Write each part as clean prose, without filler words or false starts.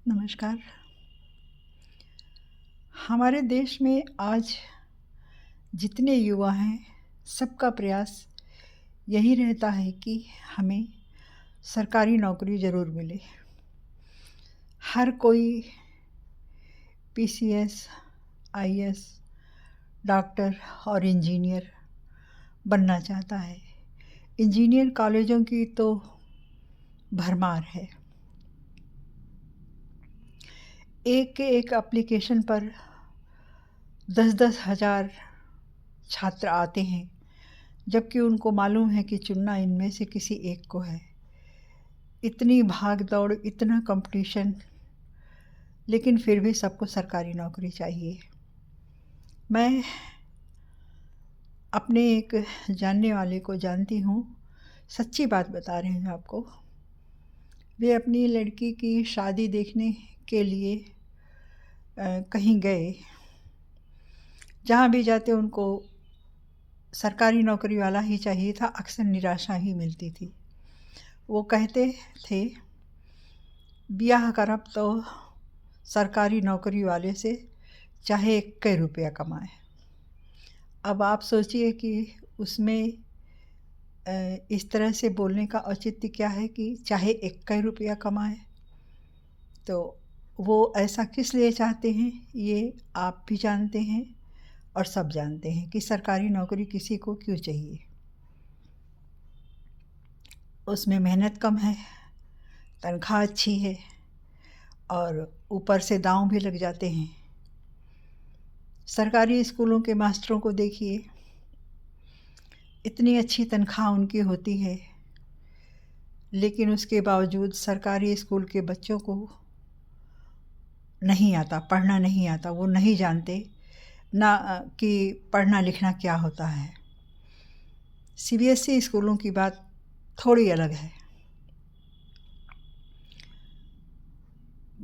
नमस्कार। हमारे देश में आज जितने युवा हैं, सबका प्रयास यही रहता है कि हमें सरकारी नौकरी ज़रूर मिले। हर कोई पीसीएस, आईएएस, डॉक्टर और इंजीनियर बनना चाहता है। इंजीनियर कॉलेजों की तो भरमार है। एक एप्लीकेशन पर 10-10 हज़ार छात्र आते हैं, जबकि उनको मालूम है कि चुनना इनमें से किसी एक को है। इतनी भाग-दौड़, इतना कंपटीशन, लेकिन फिर भी सबको सरकारी नौकरी चाहिए। मैं अपने एक जानने वाले को जानती हूँ, सच्ची बात बता रही हूँ आपको। वे अपनी लड़की की शादी देखने के लिए कहीं गए। जहाँ भी जाते उनको सरकारी नौकरी वाला ही चाहिए था, अक्सर निराशा ही मिलती थी। वो कहते थे, ब्याह करब तो सरकारी नौकरी वाले से, चाहे 1 रुपया कमाए। अब आप सोचिए कि उसमें इस तरह से बोलने का औचित्य क्या है कि चाहे 1 रुपया कमाए। तो वो ऐसा किस लिए चाहते हैं, ये आप भी जानते हैं और सब जानते हैं कि सरकारी नौकरी किसी को क्यों चाहिए। उसमें मेहनत कम है, तनख्वाह अच्छी है और ऊपर से दांव भी लग जाते हैं। सरकारी स्कूलों के मास्टरों को देखिए, इतनी अच्छी तनख्वाह उनकी होती है, लेकिन उसके बावजूद सरकारी स्कूल के बच्चों को नहीं आता, पढ़ना नहीं आता। वो नहीं जानते ना कि पढ़ना लिखना क्या होता है। सीबीएसई स्कूलों की बात थोड़ी अलग है।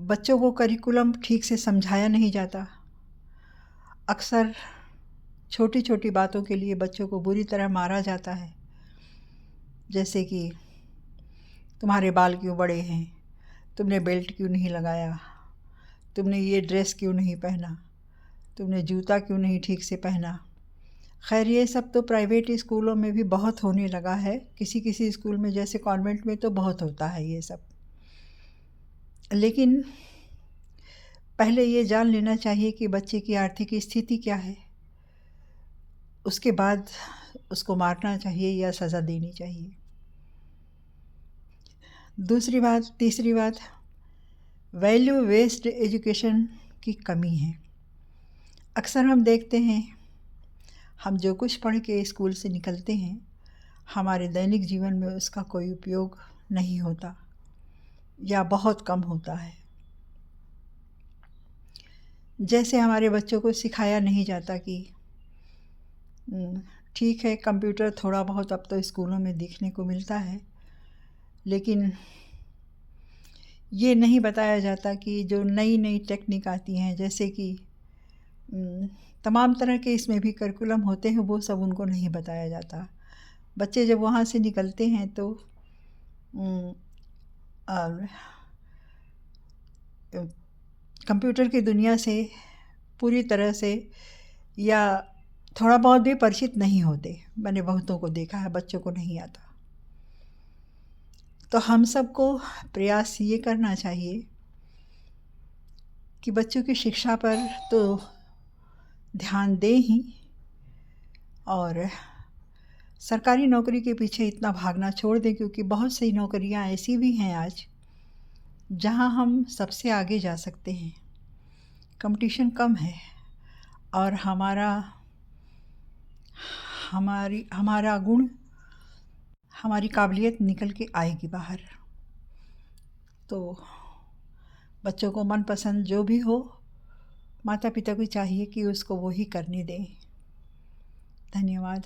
बच्चों को करिकुलम ठीक से समझाया नहीं जाता। अक्सर छोटी छोटी बातों के लिए बच्चों को बुरी तरह मारा जाता है, जैसे कि तुम्हारे बाल क्यों बड़े हैं, तुमने बेल्ट क्यों नहीं लगाया, तुमने ये ड्रेस क्यों नहीं पहना, तुमने जूता क्यों नहीं ठीक से पहना। खैर, ये सब तो प्राइवेट स्कूलों में भी बहुत होने लगा है। किसी किसी स्कूल में, जैसे कॉन्वेंट में, तो बहुत होता है ये सब। लेकिन पहले ये जान लेना चाहिए कि बच्चे की आर्थिक स्थिति क्या है, उसके बाद उसको मारना चाहिए या सज़ा देनी चाहिए। तीसरी बात, वैल्यू बेस्ड एजुकेशन की कमी है। अक्सर हम देखते हैं, हम जो कुछ पढ़ के स्कूल से निकलते हैं, हमारे दैनिक जीवन में उसका कोई उपयोग नहीं होता या बहुत कम होता है। जैसे हमारे बच्चों को सिखाया नहीं जाता कि ठीक है, कंप्यूटर थोड़ा बहुत अब तो स्कूलों में देखने को मिलता है, लेकिन ये नहीं बताया जाता कि जो नई नई टेक्निक आती हैं, जैसे कि तमाम तरह के इसमें भी करिकुलम होते हैं, वो सब उनको नहीं बताया जाता। बच्चे जब वहाँ से निकलते हैं तो कंप्यूटर की दुनिया से पूरी तरह से या थोड़ा बहुत भी परिचित नहीं होते। मैंने बहुतों को देखा है, बच्चों को नहीं आता। तो हम सबको प्रयास ये करना चाहिए कि बच्चों की शिक्षा पर तो ध्यान दें ही, और सरकारी नौकरी के पीछे इतना भागना छोड़ दें, क्योंकि बहुत सी नौकरियां ऐसी भी हैं आज जहां हम सबसे आगे जा सकते हैं। कंपटीशन कम है और हमारा गुण, हमारी काबिलियत निकल के आएगी बाहर। तो बच्चों को मनपसंद जो भी हो, माता पिता को चाहिए कि उसको वो ही करने दें। धन्यवाद।